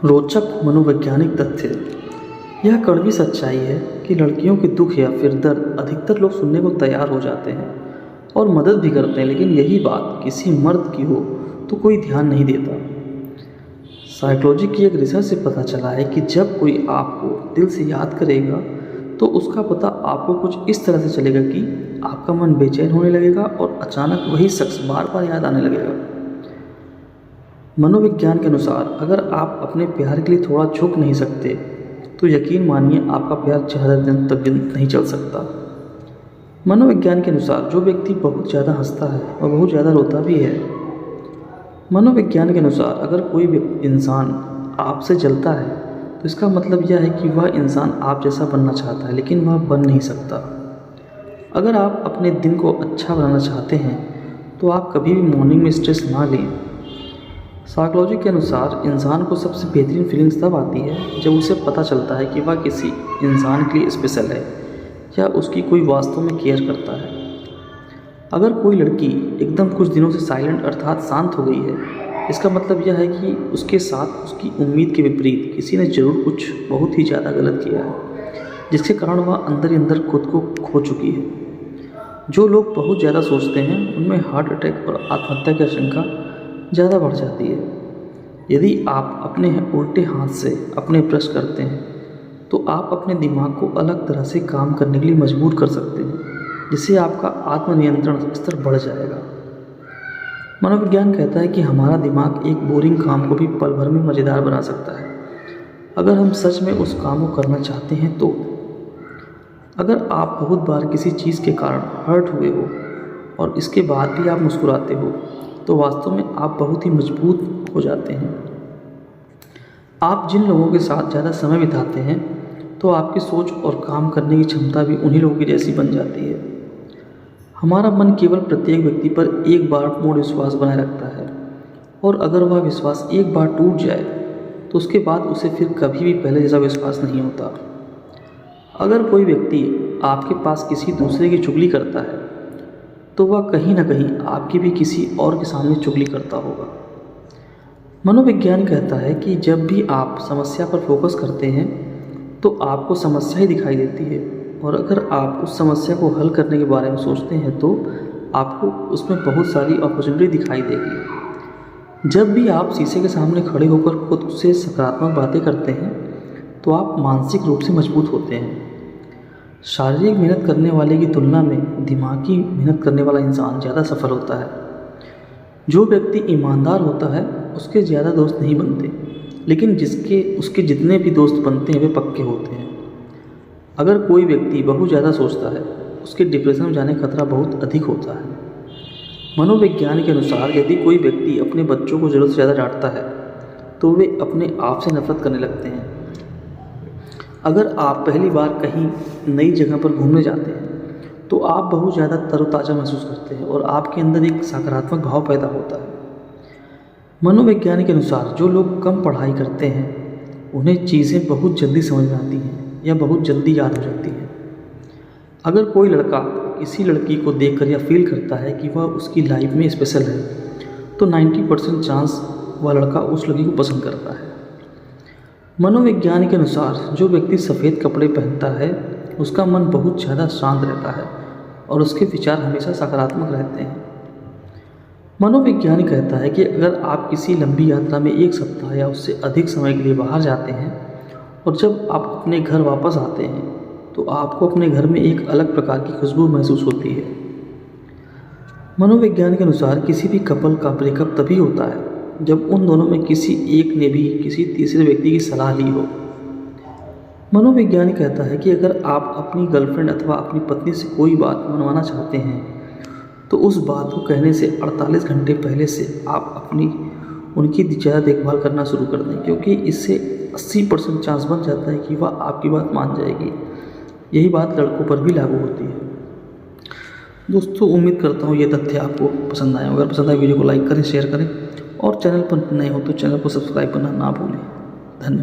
रोचक मनोवैज्ञानिक तथ्य। यह कड़वी सच्चाई है कि लड़कियों के दुख या फिर दर्द अधिकतर लोग सुनने को तैयार हो जाते हैं और मदद भी करते हैं, लेकिन यही बात किसी मर्द की हो तो कोई ध्यान नहीं देता। साइकोलॉजी की एक रिसर्च से पता चला है कि जब कोई आपको दिल से याद करेगा तो उसका पता आपको कुछ इस तरह से चलेगा कि आपका मन बेचैन होने लगेगा और अचानक वही शख्स बार बार याद आने लगेगा। मनोविज्ञान के अनुसार अगर आप अपने प्यार के लिए थोड़ा झुक नहीं सकते तो यकीन मानिए आपका प्यार ज़्यादा दिन तक नहीं चल सकता। मनोविज्ञान के अनुसार जो व्यक्ति बहुत ज़्यादा हंसता है और बहुत ज़्यादा रोता भी है। मनोविज्ञान के अनुसार अगर कोई इंसान आपसे जलता है तो इसका मतलब यह है कि वह इंसान आप जैसा बनना चाहता है, लेकिन वह बन नहीं सकता। अगर आप अपने दिन को अच्छा बनाना चाहते हैं तो आप कभी भी मॉर्निंग में स्ट्रेस ना लें। साइकोलॉजी के अनुसार इंसान को सबसे बेहतरीन फीलिंग्स तब आती है जब उसे पता चलता है कि वह किसी इंसान के लिए स्पेशल है या उसकी कोई वास्तव में केयर करता है। अगर कोई लड़की एकदम कुछ दिनों से साइलेंट अर्थात शांत हो गई है, इसका मतलब यह है कि उसके साथ उसकी उम्मीद के विपरीत किसी ने ज़रूर कुछ बहुत ही ज़्यादा गलत किया है, जिसके कारण वह अंदर ही अंदर खुद को खो चुकी है। जो लोग बहुत ज़्यादा सोचते हैं उनमें हार्ट अटैक और आत्महत्या की आशंका ज़्यादा बढ़ जाती है। यदि आप अपने उल्टे हाथ से अपने ब्रश करते हैं तो आप अपने दिमाग को अलग तरह से काम करने के लिए मजबूर कर सकते हैं, जिससे आपका आत्मनियंत्रण स्तर बढ़ जाएगा। मनोविज्ञान कहता है कि हमारा दिमाग एक बोरिंग काम को भी पल भर में मज़ेदार बना सकता है, अगर हम सच में उस काम को करना चाहते हैं तो। अगर आप बहुत बार किसी चीज़ के कारण हर्ट हुए हो और इसके बाद भी आप मुस्कुराते हो तो वास्तव में आप बहुत ही मजबूत हो जाते हैं। आप जिन लोगों के साथ ज़्यादा समय बिताते हैं तो आपकी सोच और काम करने की क्षमता भी उन्हीं लोगों की जैसी बन जाती है। हमारा मन केवल प्रत्येक व्यक्ति पर एक बार पूर्ण विश्वास बनाए रखता है, और अगर वह विश्वास एक बार टूट जाए तो उसके बाद उसे फिर कभी भी पहले जैसा विश्वास नहीं होता। अगर कोई व्यक्ति आपके पास किसी दूसरे की चुगली करता है तो वह कहीं ना कहीं आपकी भी किसी और के सामने चुगली करता होगा। मनोविज्ञान कहता है कि जब भी आप समस्या पर फोकस करते हैं तो आपको समस्या ही दिखाई देती है, और अगर आप उस समस्या को हल करने के बारे में सोचते हैं तो आपको उसमें बहुत सारी अपॉर्चुनिटी दिखाई देगी। जब भी आप शीशे के सामने खड़े होकर खुद से सकारात्मक बातें करते हैं तो आप मानसिक रूप से मजबूत होते हैं। शारीरिक मेहनत करने वाले की तुलना में दिमागी मेहनत करने वाला इंसान ज़्यादा सफल होता है। जो व्यक्ति ईमानदार होता है उसके ज़्यादा दोस्त नहीं बनते, लेकिन उसके जितने भी दोस्त बनते हैं वे पक्के होते हैं। अगर कोई व्यक्ति बहुत ज़्यादा सोचता है उसके डिप्रेशन में जाने का खतरा बहुत अधिक होता है। मनोविज्ञान के अनुसार यदि कोई व्यक्ति अपने बच्चों को ज़रूरत से ज़्यादा डांटता है तो वे अपने आप से नफरत करने लगते हैं। अगर आप पहली बार कहीं नई जगह पर घूमने जाते हैं तो आप बहुत ज़्यादा तरोताज़ा महसूस करते हैं और आपके अंदर एक सकारात्मक भाव पैदा होता है। मनोविज्ञान के अनुसार जो लोग कम पढ़ाई करते हैं उन्हें चीज़ें बहुत जल्दी समझ में आती हैं या बहुत जल्दी याद हो जाती हैं। अगर कोई लड़का किसी लड़की को देखकर या फील करता है कि वह उसकी लाइफ में स्पेशल है तो 90% चांस वह लड़का उस लड़की को पसंद करता है। मनोविज्ञान के अनुसार जो व्यक्ति सफ़ेद कपड़े पहनता है उसका मन बहुत ज़्यादा शांत रहता है और उसके विचार हमेशा सकारात्मक रहते हैं। मनोविज्ञान कहता है कि अगर आप किसी लंबी यात्रा में एक सप्ताह या उससे अधिक समय के लिए बाहर जाते हैं और जब आप अपने घर वापस आते हैं तो आपको अपने घर में एक अलग प्रकार की खुशबू महसूस होती है। मनोविज्ञान के अनुसार किसी भी कपल का ब्रेकअप तभी होता है जब उन दोनों में किसी एक ने भी किसी तीसरे व्यक्ति की सलाह ली हो। मनोविज्ञान कहता है कि अगर आप अपनी गर्लफ्रेंड अथवा अपनी पत्नी से कोई बात मनवाना चाहते हैं तो उस बात को कहने से 48 घंटे पहले से आप उनकी ज़्यादा देखभाल करना शुरू कर दें, क्योंकि इससे 80% चांस बन जाता है कि वह आपकी बात मान जाएगी। यही बात लड़कों पर भी लागू होती है। दोस्तों, उम्मीद करता हूँ ये तथ्य आपको पसंद आए। अगर पसंद आए वीडियो को लाइक करें, शेयर करें और चैनल पर नए हो तो चैनल को सब्सक्राइब करना ना भूलें। धन्यवाद।